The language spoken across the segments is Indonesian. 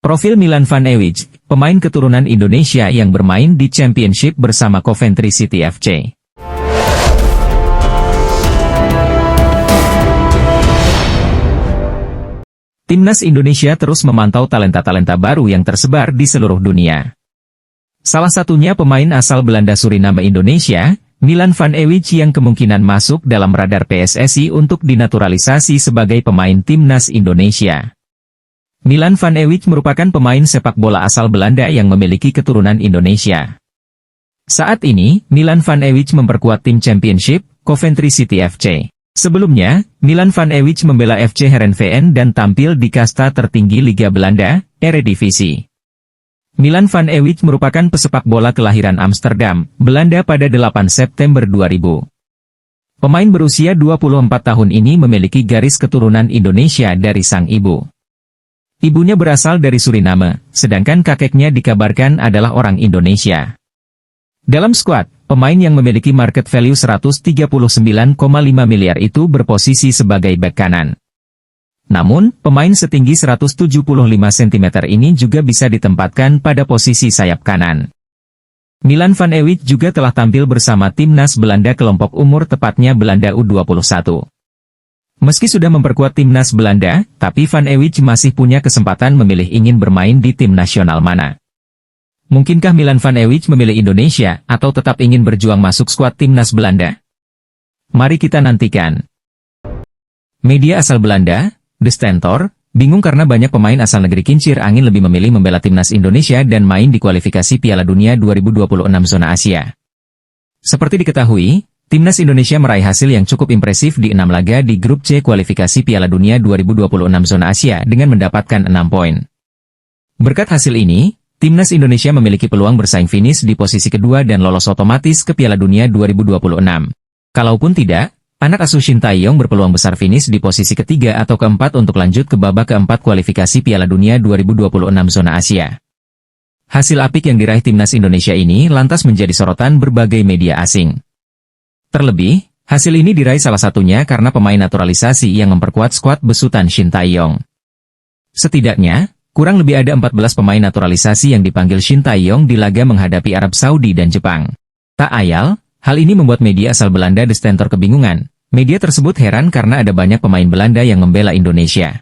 Profil Milan van Ewijk, pemain keturunan Indonesia yang bermain di Championship bersama Coventry City FC. Timnas Indonesia terus memantau talenta-talenta baru yang tersebar di seluruh dunia. Salah satunya pemain asal Belanda Suriname Indonesia, Milan van Ewijk yang kemungkinan masuk dalam radar PSSI untuk dinaturalisasi sebagai pemain Timnas Indonesia. Milan van Ewijk merupakan pemain sepak bola asal Belanda yang memiliki keturunan Indonesia. Saat ini, Milan van Ewijk memperkuat tim Championship, Coventry City FC. Sebelumnya, Milan van Ewijk membela FC Heerenveen dan tampil di kasta tertinggi Liga Belanda, Eredivisie. Milan van Ewijk merupakan pesepak bola kelahiran Amsterdam, Belanda pada 8 September 2000. Pemain berusia 24 tahun ini memiliki garis keturunan Indonesia dari sang ibu. Ibunya berasal dari Suriname, sedangkan kakeknya dikabarkan adalah orang Indonesia. Dalam skuad, pemain yang memiliki market value 139,5 miliar itu berposisi sebagai bek kanan. Namun, pemain setinggi 175 cm ini juga bisa ditempatkan pada posisi sayap kanan. Milan van Ewijk juga telah tampil bersama Timnas Belanda kelompok umur tepatnya Belanda U21. Meski sudah memperkuat Timnas Belanda, tapi van Ewijk masih punya kesempatan memilih ingin bermain di tim nasional mana. Mungkinkah Milan van Ewijk memilih Indonesia, atau tetap ingin berjuang masuk skuad Timnas Belanda? Mari kita nantikan. Media asal Belanda, De Stentor, bingung karena banyak pemain asal negeri kincir angin lebih memilih membela Timnas Indonesia dan main di kualifikasi Piala Dunia 2026 zona Asia. Seperti diketahui, Timnas Indonesia meraih hasil yang cukup impresif di 6 laga di grup C kualifikasi Piala Dunia 2026 zona Asia dengan mendapatkan 6 poin. Berkat hasil ini, Timnas Indonesia memiliki peluang bersaing finish di posisi kedua dan lolos otomatis ke Piala Dunia 2026. Kalaupun tidak, anak asuh Shin Tae-yong berpeluang besar finish di posisi ketiga atau keempat untuk lanjut ke babak keempat kualifikasi Piala Dunia 2026 zona Asia. Hasil apik yang diraih Timnas Indonesia ini lantas menjadi sorotan berbagai media asing. Terlebih, hasil ini diraih salah satunya karena pemain naturalisasi yang memperkuat skuad besutan Shin Tae-yong. Setidaknya, kurang lebih ada 14 pemain naturalisasi yang dipanggil Shin Tae-yong di laga menghadapi Arab Saudi dan Jepang. Tak ayal, hal ini membuat media asal Belanda De Stentor kebingungan. Media tersebut heran karena ada banyak pemain Belanda yang membela Indonesia.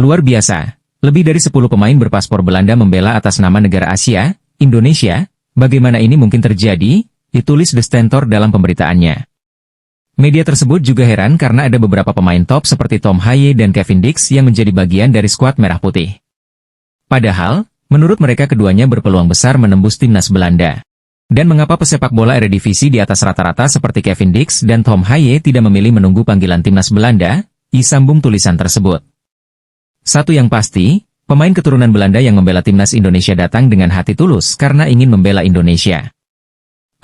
Luar biasa, lebih dari 10 pemain berpaspor Belanda membela atas nama negara Asia, Indonesia. Bagaimana ini mungkin terjadi? Ditulis De Stentor dalam pemberitaannya. Media tersebut juga heran karena ada beberapa pemain top seperti Tom Haye dan Kevin Dix yang menjadi bagian dari skuad Merah Putih. Padahal, menurut mereka keduanya berpeluang besar menembus Timnas Belanda. Dan mengapa pesepak bola Eredivisie di atas rata-rata seperti Kevin Dix dan Tom Haye tidak memilih menunggu panggilan Timnas Belanda? Disambung tulisan tersebut. Satu yang pasti, pemain keturunan Belanda yang membela Timnas Indonesia datang dengan hati tulus karena ingin membela Indonesia.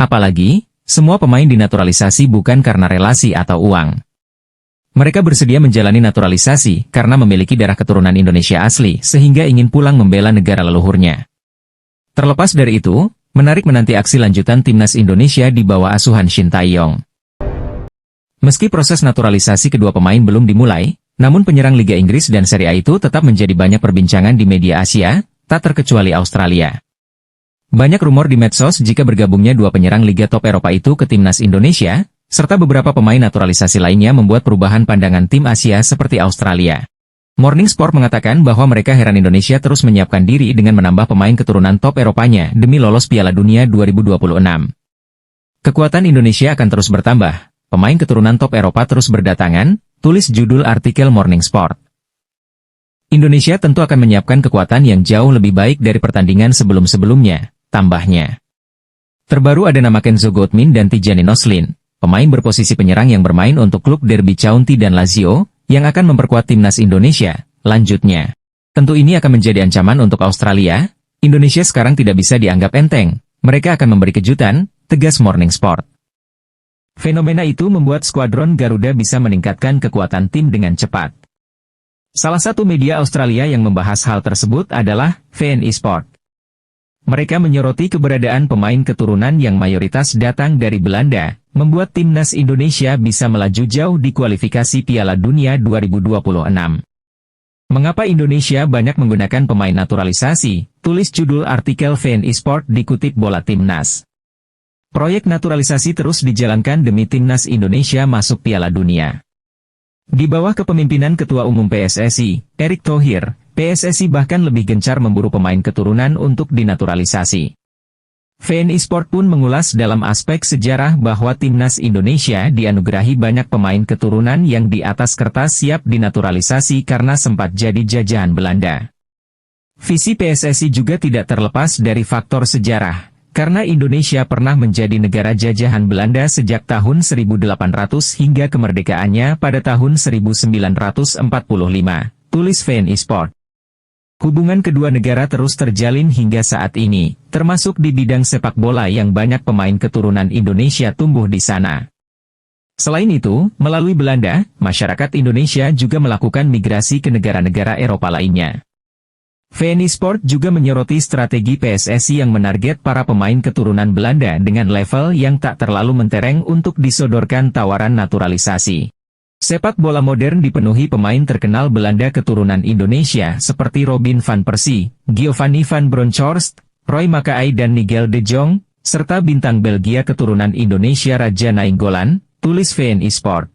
Apalagi, semua pemain dinaturalisasi bukan karena relasi atau uang. Mereka bersedia menjalani naturalisasi karena memiliki darah keturunan Indonesia asli sehingga ingin pulang membela negara leluhurnya. Terlepas dari itu, menarik menanti aksi lanjutan Timnas Indonesia di bawah asuhan Shin Tae-yong. Meski proses naturalisasi kedua pemain belum dimulai, namun penyerang Liga Inggris dan Serie A itu tetap menjadi banyak perbincangan di media Asia, tak terkecuali Australia. Banyak rumor di medsos jika bergabungnya dua penyerang Liga Top Eropa itu ke Timnas Indonesia, serta beberapa pemain naturalisasi lainnya membuat perubahan pandangan tim Asia seperti Australia. Morning Sport mengatakan bahwa mereka heran Indonesia terus menyiapkan diri dengan menambah pemain keturunan top Eropanya demi lolos Piala Dunia 2026. Kekuatan Indonesia akan terus bertambah, pemain keturunan top Eropa terus berdatangan, tulis judul artikel Morning Sport. Indonesia tentu akan menyiapkan kekuatan yang jauh lebih baik dari pertandingan sebelum-sebelumnya. Tambahnya, terbaru ada nama Kenzo Goutmin dan Tijani Noslin, pemain berposisi penyerang yang bermain untuk klub Derby County dan Lazio, yang akan memperkuat Timnas Indonesia. Lanjutnya, tentu ini akan menjadi ancaman untuk Australia. Indonesia sekarang tidak bisa dianggap enteng, mereka akan memberi kejutan, tegas Morning Sport. Fenomena itu membuat skuadron Garuda bisa meningkatkan kekuatan tim dengan cepat. Salah satu media Australia yang membahas hal tersebut adalah VNI Sport. Mereka menyoroti keberadaan pemain keturunan yang mayoritas datang dari Belanda, membuat Timnas Indonesia bisa melaju jauh di kualifikasi Piala Dunia 2026. Mengapa Indonesia banyak menggunakan pemain naturalisasi? Tulis judul artikel VN Esport dikutip Bola Timnas. Proyek naturalisasi terus dijalankan demi Timnas Indonesia masuk Piala Dunia. Di bawah kepemimpinan Ketua Umum PSSI, Erick Thohir, PSSI bahkan lebih gencar memburu pemain keturunan untuk dinaturalisasi. VN Esport pun mengulas dalam aspek sejarah bahwa Timnas Indonesia dianugerahi banyak pemain keturunan yang di atas kertas siap dinaturalisasi karena sempat jadi jajahan Belanda. Visi PSSI juga tidak terlepas dari faktor sejarah, karena Indonesia pernah menjadi negara jajahan Belanda sejak tahun 1800 hingga kemerdekaannya pada tahun 1945, tulis VN Esport. Hubungan kedua negara terus terjalin hingga saat ini, termasuk di bidang sepak bola yang banyak pemain keturunan Indonesia tumbuh di sana. Selain itu, melalui Belanda, masyarakat Indonesia juga melakukan migrasi ke negara-negara Eropa lainnya. VN Esport juga menyoroti strategi PSSI yang menarget para pemain keturunan Belanda dengan level yang tak terlalu mentereng untuk disodorkan tawaran naturalisasi. Sepak bola modern dipenuhi pemain terkenal Belanda keturunan Indonesia seperti Robin van Persie, Giovanni van Bronckhorst, Roy Makaay dan Nigel de Jong, serta bintang Belgia keturunan Indonesia Raja Nainggolan, tulis VN Esport.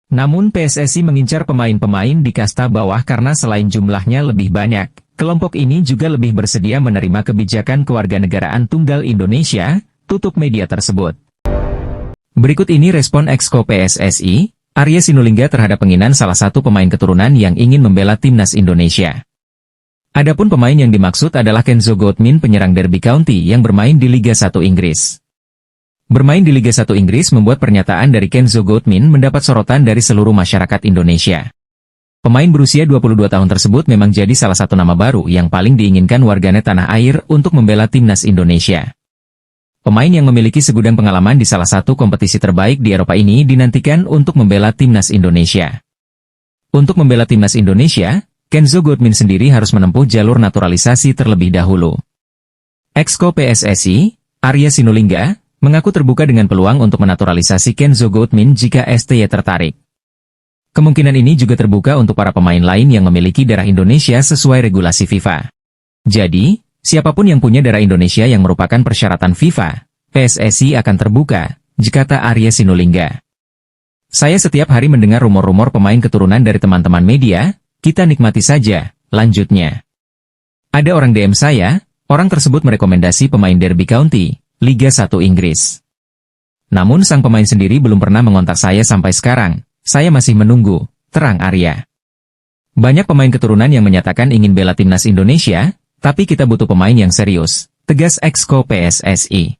Namun PSSI mengincar pemain-pemain di kasta bawah karena selain jumlahnya lebih banyak, kelompok ini juga lebih bersedia menerima kebijakan kewarganegaraan tunggal Indonesia, tutup media tersebut. Berikut ini respon Exco PSSI, Arya Sinulinga terhadap penginan salah satu pemain keturunan yang ingin membela Timnas Indonesia. Adapun pemain yang dimaksud adalah Kenzo Goodman, penyerang Derby County yang bermain di Liga 1 Inggris. Bermain di Liga 1 Inggris membuat pernyataan dari Kenzo Goodman mendapat sorotan dari seluruh masyarakat Indonesia. Pemain berusia 22 tahun tersebut memang jadi salah satu nama baru yang paling diinginkan warganet tanah air untuk membela Timnas Indonesia. Pemain yang memiliki segudang pengalaman di salah satu kompetisi terbaik di Eropa ini dinantikan untuk membela Timnas Indonesia. Untuk membela Timnas Indonesia, Kenzo Goodman sendiri harus menempuh jalur naturalisasi terlebih dahulu. Exco PSSI, Arya Sinulinga, mengaku terbuka dengan peluang untuk menaturalisasi Kenzo Goodman jika STY tertarik. Kemungkinan ini juga terbuka untuk para pemain lain yang memiliki darah Indonesia sesuai regulasi FIFA. Jadi, siapapun yang punya darah Indonesia yang merupakan persyaratan FIFA, PSSI akan terbuka, kata Arya Sinulinga. Saya setiap hari mendengar rumor-rumor pemain keturunan dari teman-teman media, kita nikmati saja, lanjutnya. Ada orang DM saya, orang tersebut merekomendasi pemain Derby County, Liga 1 Inggris. Namun sang pemain sendiri belum pernah mengontak saya sampai sekarang, saya masih menunggu, terang Arya. Banyak pemain keturunan yang menyatakan ingin bela Timnas Indonesia, tapi kita butuh pemain yang serius, tegas Exco PSSI.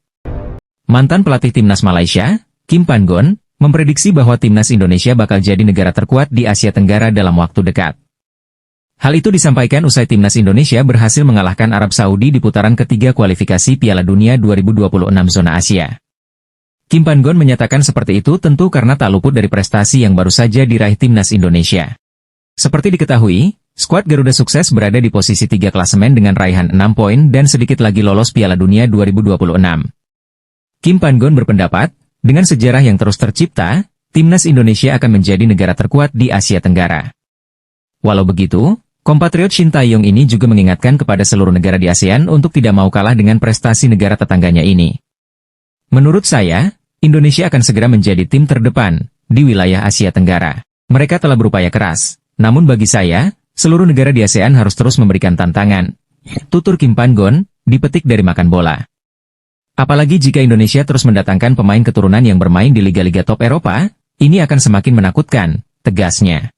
Mantan pelatih Timnas Malaysia, Kim Pan-gon, memprediksi bahwa Timnas Indonesia bakal jadi negara terkuat di Asia Tenggara dalam waktu dekat. Hal itu disampaikan usai Timnas Indonesia berhasil mengalahkan Arab Saudi di putaran ketiga kualifikasi Piala Dunia 2026 zona Asia. Kim Pan-gon menyatakan seperti itu tentu karena tak luput dari prestasi yang baru saja diraih Timnas Indonesia. Seperti diketahui, skuad Garuda sukses berada di posisi 3 klasemen dengan raihan 6 poin dan sedikit lagi lolos Piala Dunia 2026. Kim Pan-gon berpendapat, dengan sejarah yang terus tercipta, Timnas Indonesia akan menjadi negara terkuat di Asia Tenggara. Walau begitu, kompatriot Shin Tae-yong ini juga mengingatkan kepada seluruh negara di ASEAN untuk tidak mau kalah dengan prestasi negara tetangganya ini. Menurut saya, Indonesia akan segera menjadi tim terdepan di wilayah Asia Tenggara. Mereka telah berupaya keras, namun bagi saya, seluruh negara di ASEAN harus terus memberikan tantangan. Tutur Kim Pan-gon, dipetik dari Makan Bola. Apalagi jika Indonesia terus mendatangkan pemain keturunan yang bermain di liga-liga top Eropa, ini akan semakin menakutkan, tegasnya.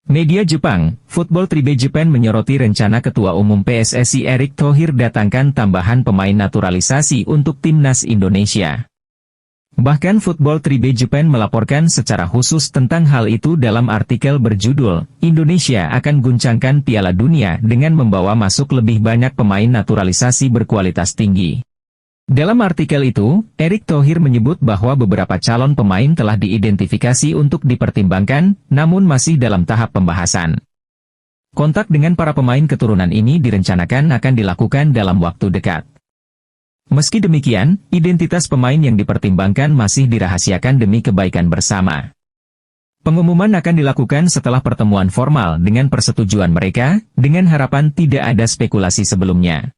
Media Jepang, Football Tribe Japan menyoroti rencana Ketua Umum PSSI Erick Thohir datangkan tambahan pemain naturalisasi untuk Timnas Indonesia. Bahkan Football Tribe Japan melaporkan secara khusus tentang hal itu dalam artikel berjudul, Indonesia akan guncangkan Piala Dunia dengan membawa masuk lebih banyak pemain naturalisasi berkualitas tinggi. Dalam artikel itu, Erick Thohir menyebut bahwa beberapa calon pemain telah diidentifikasi untuk dipertimbangkan, namun masih dalam tahap pembahasan. Kontak dengan para pemain keturunan ini direncanakan akan dilakukan dalam waktu dekat. Meski demikian, identitas pemain yang dipertimbangkan masih dirahasiakan demi kebaikan bersama. Pengumuman akan dilakukan setelah pertemuan formal dengan persetujuan mereka, dengan harapan tidak ada spekulasi sebelumnya.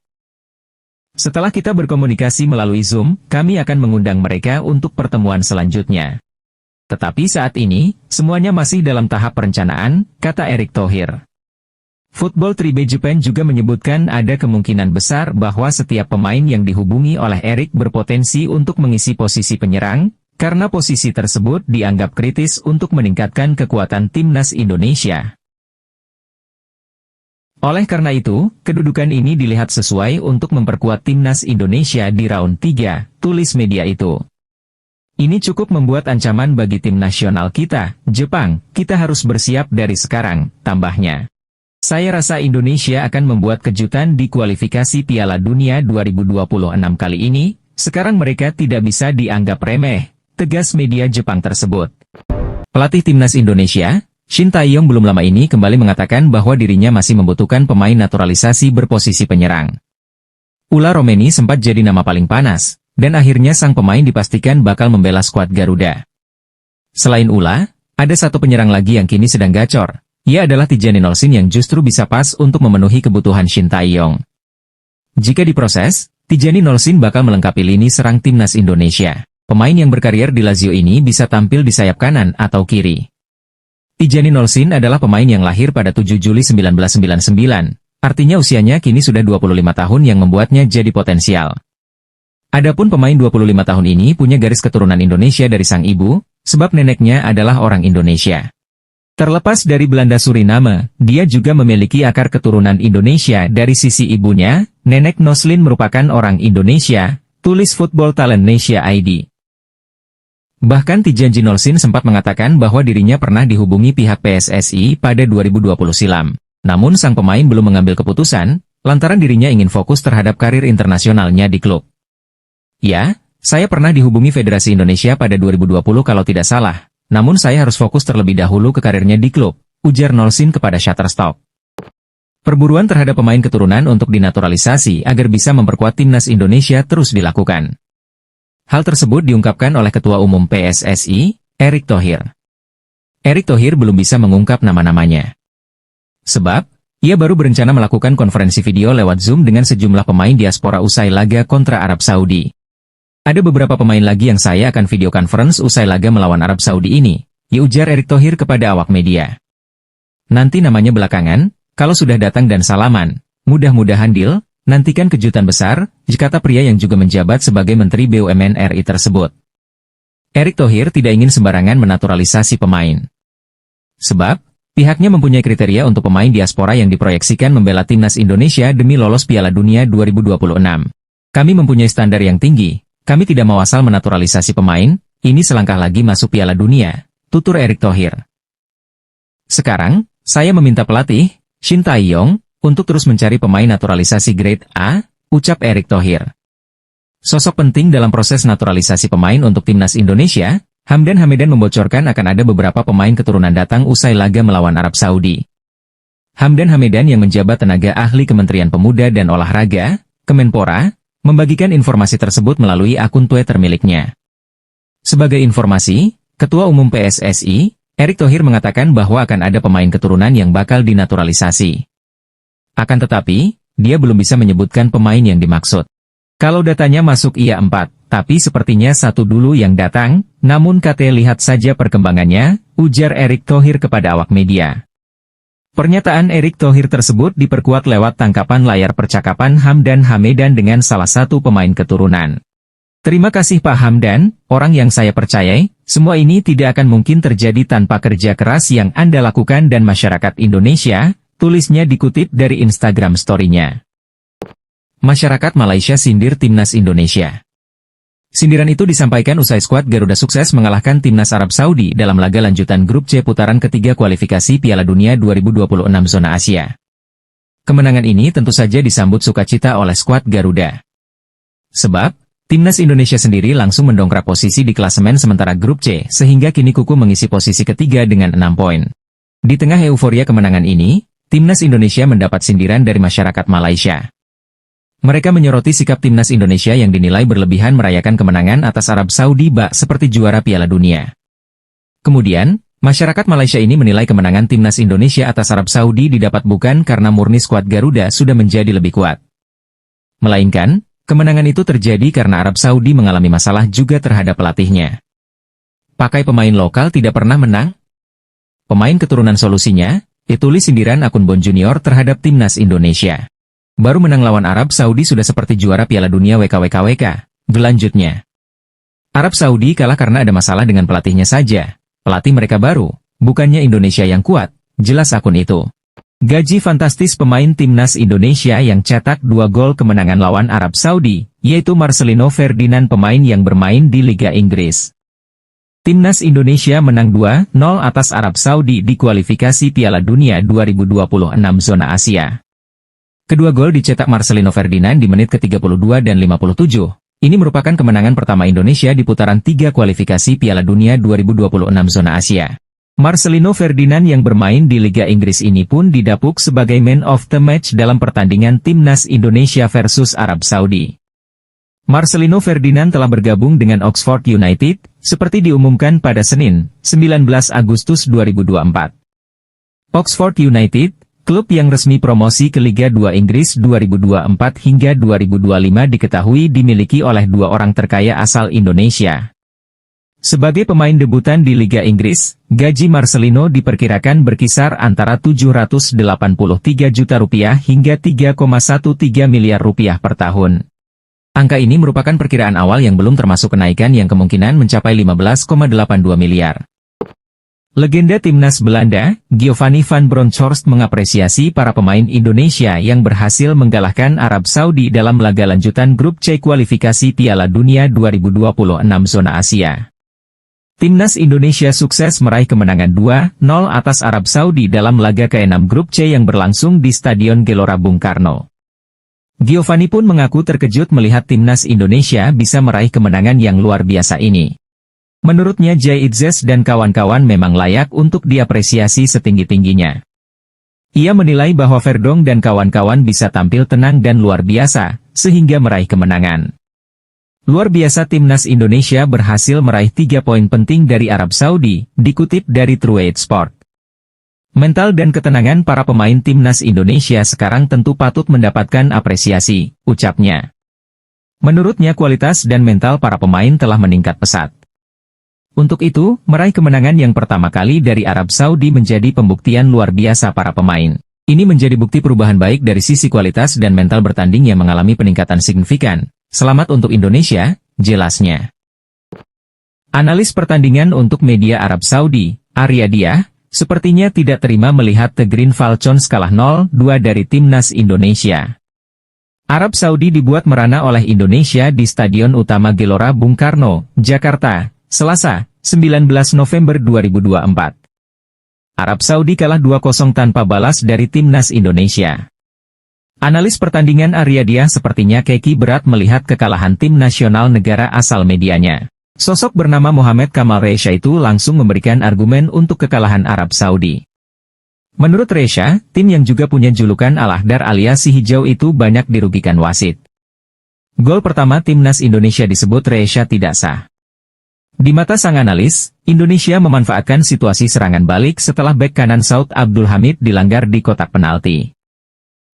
Setelah kita berkomunikasi melalui Zoom, kami akan mengundang mereka untuk pertemuan selanjutnya. Tetapi saat ini, semuanya masih dalam tahap perencanaan, kata Erick Thohir. Football Tribe Japan juga menyebutkan ada kemungkinan besar bahwa setiap pemain yang dihubungi oleh Erick berpotensi untuk mengisi posisi penyerang, karena posisi tersebut dianggap kritis untuk meningkatkan kekuatan timnas Indonesia. Oleh karena itu, kedudukan ini dilihat sesuai untuk memperkuat timnas Indonesia di round 3, tulis media itu. Ini cukup membuat ancaman bagi tim nasional kita, Jepang, kita harus bersiap dari sekarang, tambahnya. Saya rasa Indonesia akan membuat kejutan di kualifikasi Piala Dunia 2026 kali ini, sekarang mereka tidak bisa dianggap remeh, tegas media Jepang tersebut. Pelatih timnas Indonesia, Shin Tae-yong belum lama ini kembali mengatakan bahwa dirinya masih membutuhkan pemain naturalisasi berposisi penyerang. Ula Romeni sempat jadi nama paling panas, dan akhirnya sang pemain dipastikan bakal membela skuad Garuda. Selain Ula, ada satu penyerang lagi yang kini sedang gacor. Ia adalah Tijani Nolsin yang justru bisa pas untuk memenuhi kebutuhan Shin Tae-yong. Jika diproses, Tijani Nolsin bakal melengkapi lini serang timnas Indonesia. Pemain yang berkarier di Lazio ini bisa tampil di sayap kanan atau kiri. Tijani Nolsin adalah pemain yang lahir pada 7 Juli 1999, artinya usianya kini sudah 25 tahun yang membuatnya jadi potensial. Adapun pemain 25 tahun ini punya garis keturunan Indonesia dari sang ibu, sebab neneknya adalah orang Indonesia. Terlepas dari Belanda Suriname, dia juga memiliki akar keturunan Indonesia dari sisi ibunya, nenek Noslin merupakan orang Indonesia, tulis Football Talent Asia ID. Bahkan Tijani Nolsin sempat mengatakan bahwa dirinya pernah dihubungi pihak PSSI pada 2020 silam. Namun sang pemain belum mengambil keputusan, lantaran dirinya ingin fokus terhadap karir internasionalnya di klub. Ya, saya pernah dihubungi Federasi Indonesia pada 2020 kalau tidak salah, namun saya harus fokus terlebih dahulu ke karirnya di klub, ujar Nolsin kepada Shutterstock. Perburuan terhadap pemain keturunan untuk dinaturalisasi agar bisa memperkuat timnas Indonesia terus dilakukan. Hal tersebut diungkapkan oleh Ketua Umum PSSI, Erick Thohir. Erick Thohir belum bisa mengungkap nama-namanya. Sebab, ia baru berencana melakukan konferensi video lewat Zoom dengan sejumlah pemain diaspora usai laga kontra Arab Saudi. Ada beberapa pemain lagi yang saya akan video conference usai laga melawan Arab Saudi ini, ujar Erick Thohir kepada awak media. Nanti namanya belakangan, kalau sudah datang dan salaman, mudah-mudahan deal. Nantikan kejutan besar, kata pria yang juga menjabat sebagai Menteri BUMN RI tersebut. Erick Thohir tidak ingin sembarangan menaturalisasi pemain. Sebab, pihaknya mempunyai kriteria untuk pemain diaspora yang diproyeksikan membela timnas Indonesia demi lolos Piala Dunia 2026. Kami mempunyai standar yang tinggi, kami tidak mau asal menaturalisasi pemain, ini selangkah lagi masuk Piala Dunia, tutur Erick Thohir. Sekarang, saya meminta pelatih, Shin Tae-yong, untuk terus mencari pemain naturalisasi grade A, ucap Erick Thohir. Sosok penting dalam proses naturalisasi pemain untuk timnas Indonesia, Hamdan Hamedan membocorkan akan ada beberapa pemain keturunan datang usai laga melawan Arab Saudi. Hamdan Hamedan yang menjabat tenaga ahli Kementerian Pemuda dan Olahraga, Kemenpora, membagikan informasi tersebut melalui akun Twitter miliknya. Sebagai informasi, Ketua Umum PSSI, Erick Thohir mengatakan bahwa akan ada pemain keturunan yang bakal dinaturalisasi. Akan tetapi, dia belum bisa menyebutkan pemain yang dimaksud. Kalau datanya masuk iya 4, tapi sepertinya satu dulu yang datang, namun lihat saja perkembangannya, ujar Erick Thohir kepada awak media. Pernyataan Erick Thohir tersebut diperkuat lewat tangkapan layar percakapan Hamdan Hamedan dengan salah satu pemain keturunan. Terima kasih Pak Hamdan, orang yang saya percayai, semua ini tidak akan mungkin terjadi tanpa kerja keras yang Anda lakukan dan masyarakat Indonesia, tulisnya dikutip dari Instagram story-nya. Masyarakat Malaysia sindir timnas Indonesia. Sindiran itu disampaikan usai skuad Garuda sukses mengalahkan timnas Arab Saudi dalam laga lanjutan grup C putaran ketiga kualifikasi Piala Dunia 2026 zona Asia. Kemenangan ini tentu saja disambut sukacita oleh skuad Garuda. Sebab, timnas Indonesia sendiri langsung mendongkrak posisi di klasemen sementara grup C sehingga kini kuku mengisi posisi ketiga dengan 6 poin. Di tengah euforia kemenangan ini, timnas Indonesia mendapat sindiran dari masyarakat Malaysia. Mereka menyoroti sikap timnas Indonesia yang dinilai berlebihan merayakan kemenangan atas Arab Saudi bak seperti juara Piala Dunia. Kemudian, Masyarakat Malaysia ini menilai kemenangan timnas Indonesia atas Arab Saudi didapat bukan karena murni skuad Garuda sudah menjadi lebih kuat. Melainkan, kemenangan itu terjadi karena Arab Saudi mengalami masalah juga terhadap pelatihnya. Pakai pemain lokal tidak pernah menang? Pemain keturunan solusinya, ditulis sindiran akun Bon Junior terhadap timnas Indonesia. Baru menang lawan Arab Saudi sudah seperti juara Piala Dunia WKWKWK, gelanjutnya. Arab Saudi kalah karena ada masalah dengan pelatihnya saja. Pelatih mereka baru, bukannya Indonesia yang kuat, jelas akun itu. Gaji fantastis pemain timnas Indonesia yang cetak 2 gol kemenangan lawan Arab Saudi, yaitu Marcelino Ferdinand pemain yang bermain di Liga Inggris. Timnas Indonesia menang 2-0 atas Arab Saudi di kualifikasi Piala Dunia 2026 zona Asia. Kedua gol dicetak Marcelino Ferdinand di menit ke-32 dan 57. Ini merupakan kemenangan pertama Indonesia di putaran 3 kualifikasi Piala Dunia 2026 zona Asia. Marcelino Ferdinand yang bermain di Liga Inggris ini pun didapuk sebagai man of the match dalam pertandingan timnas Indonesia versus Arab Saudi. Marcelino Ferdinand telah bergabung dengan Oxford United, seperti diumumkan pada Senin, 19 Agustus 2024. Oxford United, klub yang resmi promosi ke Liga 2 Inggris 2024 hingga 2025 diketahui dimiliki oleh 2 orang terkaya asal Indonesia. Sebagai pemain debutan di Liga Inggris, gaji Marcelino diperkirakan berkisar antara Rp783 juta hingga Rp3,13 miliar per tahun. Angka ini merupakan perkiraan awal yang belum termasuk kenaikan yang kemungkinan mencapai Rp15,82 miliar. Legenda timnas Belanda, Giovanni van Bronckhorst mengapresiasi para pemain Indonesia yang berhasil mengalahkan Arab Saudi dalam laga lanjutan grup C kualifikasi Piala Dunia 2026 zona Asia. Timnas Indonesia sukses meraih kemenangan 2-0 atas Arab Saudi dalam laga ke-6 grup C yang berlangsung di Stadion Gelora Bung Karno. Giovanni pun mengaku terkejut melihat timnas Indonesia bisa meraih kemenangan yang luar biasa ini. Menurutnya Jay Itzes dan kawan-kawan memang layak untuk diapresiasi setinggi-tingginya. Ia menilai bahwa Verdong dan kawan-kawan bisa tampil tenang dan luar biasa, sehingga meraih kemenangan. Luar biasa timnas Indonesia berhasil meraih 3 poin penting dari Arab Saudi, dikutip dari Trueate Sport. Mental dan ketenangan para pemain timnas Indonesia sekarang tentu patut mendapatkan apresiasi, ucapnya. Menurutnya kualitas dan mental para pemain telah meningkat pesat. Untuk itu, meraih kemenangan yang pertama kali dari Arab Saudi menjadi pembuktian luar biasa para pemain. Ini menjadi bukti perubahan baik dari sisi kualitas dan mental bertanding yang mengalami peningkatan signifikan. Selamat untuk Indonesia, jelasnya. Analis pertandingan untuk media Arab Saudi, Arya Diah, sepertinya tidak terima melihat The Green Falcons kalah 0-2 dari timnas Indonesia. Arab Saudi dibuat merana oleh Indonesia di Stadion Utama Gelora Bung Karno, Jakarta, Selasa, 19 November 2024. Arab Saudi kalah 2-0 tanpa balas dari timnas Indonesia. Analis pertandingan Arya Diah sepertinya keki berat melihat kekalahan tim nasional negara asal medianya. Sosok bernama Mohamed Kamal Resha itu langsung memberikan argumen untuk kekalahan Arab Saudi. Menurut Resha, tim yang juga punya julukan Al-Ahdar alias si hijau itu banyak dirugikan wasit. Gol pertama timnas Indonesia disebut Resha tidak sah. Di mata sang analis, Indonesia memanfaatkan situasi serangan balik setelah bek kanan Saud Abdul Hamid dilanggar di kotak penalti.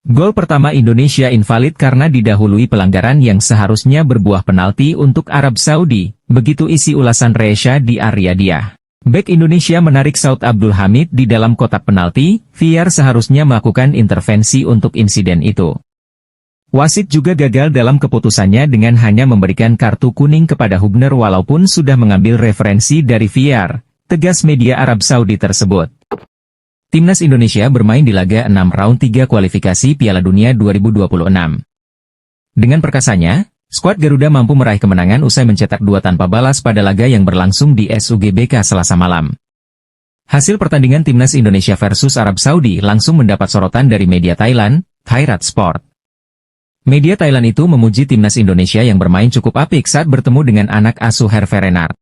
Gol pertama Indonesia invalid karena didahului pelanggaran yang seharusnya berbuah penalti untuk Arab Saudi, begitu isi ulasan Resha di Arya Diah. Bek Indonesia menarik Saud Abdul Hamid di dalam kotak penalti, VAR seharusnya melakukan intervensi untuk insiden itu. Wasit juga gagal dalam keputusannya dengan hanya memberikan kartu kuning kepada Hubner walaupun sudah mengambil referensi dari VAR, tegas media Arab Saudi tersebut. Timnas Indonesia bermain di laga 6 round 3 kualifikasi Piala Dunia 2026. Dengan perkasanya, skuad Garuda mampu meraih kemenangan usai mencetak 2 tanpa balas pada laga yang berlangsung di SUGBK Selasa malam. Hasil pertandingan Timnas Indonesia versus Arab Saudi langsung mendapat sorotan dari media Thailand, Thairat Sport. Media Thailand itu memuji timnas Indonesia yang bermain cukup apik saat bertemu dengan anak asuh Herve Renard.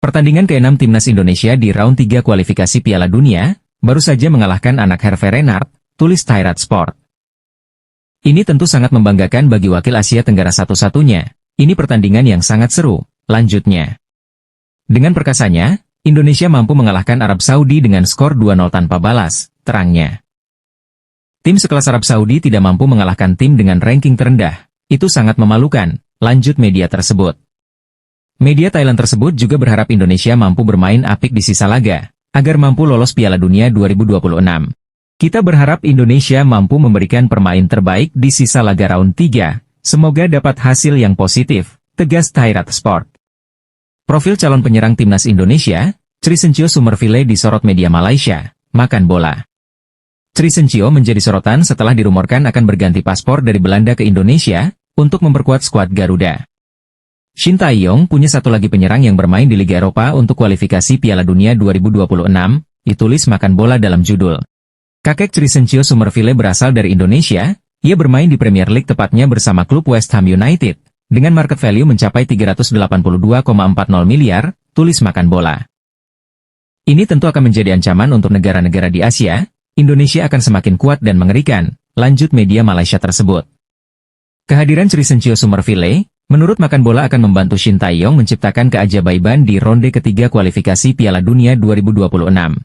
Pertandingan ke-6 timnas Indonesia di round 3 kualifikasi Piala Dunia, baru saja mengalahkan anak Herve Renard, tulis Thairat Sport. Ini tentu sangat membanggakan bagi wakil Asia Tenggara satu-satunya. Ini pertandingan yang sangat seru, lanjutnya. Dengan perkasanya, Indonesia mampu mengalahkan Arab Saudi dengan skor 2-0 tanpa balas, terangnya. Tim sekelas Arab Saudi tidak mampu mengalahkan tim dengan ranking terendah. Itu sangat memalukan, lanjut media tersebut. Media Thailand tersebut juga berharap Indonesia mampu bermain apik di sisa laga, agar mampu lolos Piala Dunia 2026. Kita berharap Indonesia mampu memberikan permain terbaik di sisa laga round 3, semoga dapat hasil yang positif, tegas Thairat Sport. Profil calon penyerang timnas Indonesia, Trisancyo Summerville disorot media Malaysia, makan bola. Trisancyo menjadi sorotan setelah dirumorkan akan berganti paspor dari Belanda ke Indonesia, untuk memperkuat skuad Garuda. Shin Tae-yong punya satu lagi penyerang yang bermain di Liga Eropa untuk kualifikasi Piala Dunia 2026, ditulis makan bola dalam judul. Kakek Trisancyo Summerville berasal dari Indonesia, ia bermain di Premier League tepatnya bersama klub West Ham United, dengan market value mencapai 382,40 miliar, tulis makan bola. Ini tentu akan menjadi ancaman untuk negara-negara di Asia. Indonesia akan semakin kuat dan mengerikan, lanjut media Malaysia tersebut. Kehadiran Trisancyo Summerville, menurut makan bola akan membantu Shin Tae-yong menciptakan keajaiban di ronde ketiga kualifikasi Piala Dunia 2026.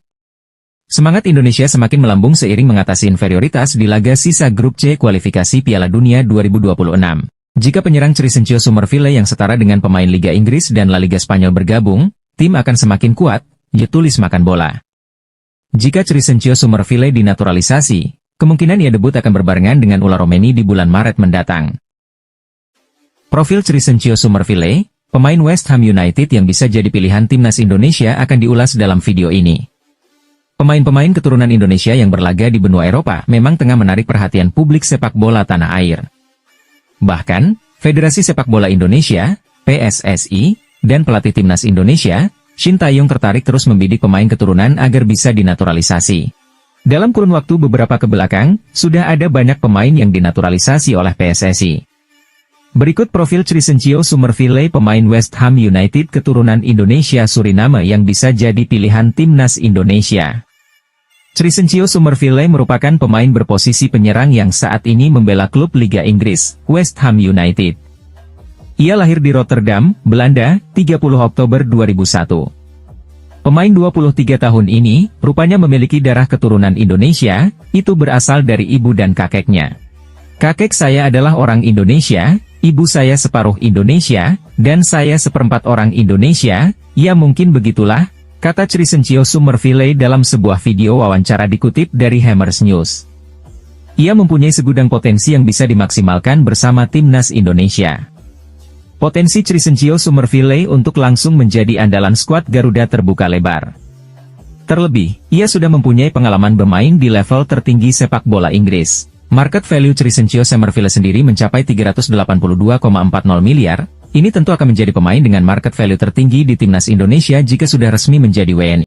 Semangat Indonesia semakin melambung seiring mengatasi inferioritas di laga sisa grup C kualifikasi Piala Dunia 2026. Jika penyerang Trisancyo Summerville yang setara dengan pemain Liga Inggris dan La Liga Spanyol bergabung, tim akan semakin kuat, tulis makan bola. Jika Trisancyo Summerville dinaturalisasi, kemungkinan ia debut akan berbarengan dengan Ula Romeni di bulan Maret mendatang. Profil Trisancyo Summerville, pemain West Ham United yang bisa jadi pilihan timnas Indonesia akan diulas dalam video ini. Pemain-pemain keturunan Indonesia yang berlaga di benua Eropa memang tengah menarik perhatian publik sepak bola tanah air. Bahkan, Federasi Sepak Bola Indonesia, PSSI, dan pelatih timnas Indonesia, Shin Tae-yong tertarik terus membidik pemain keturunan agar bisa dinaturalisasi. Dalam kurun waktu beberapa kebelakang, sudah ada banyak pemain yang dinaturalisasi oleh PSSI. Berikut profil Trisancyo Summerville, pemain West Ham United keturunan Indonesia Suriname yang bisa jadi pilihan timnas Indonesia. Trisancyo Summerville merupakan pemain berposisi penyerang yang saat ini membela klub Liga Inggris, West Ham United. Ia lahir di Rotterdam, Belanda, 30 Oktober 2001. Pemain 23 tahun ini, rupanya memiliki darah keturunan Indonesia, itu berasal dari ibu dan kakeknya. Kakek saya adalah orang Indonesia, ibu saya separuh Indonesia, dan saya seperempat orang Indonesia, ya mungkin begitulah, kata Trisancyo Summerville dalam sebuah video wawancara dikutip dari Hammers News. Ia mempunyai segudang potensi yang bisa dimaksimalkan bersama timnas Indonesia. Potensi Trisancyo Summerville untuk langsung menjadi andalan skuad Garuda terbuka lebar. Terlebih, ia sudah mempunyai pengalaman bermain di level tertinggi sepak bola Inggris. Market value Trisancyo Summerville sendiri mencapai 382,40 miliar, ini tentu akan menjadi pemain dengan market value tertinggi di timnas Indonesia jika sudah resmi menjadi WNI.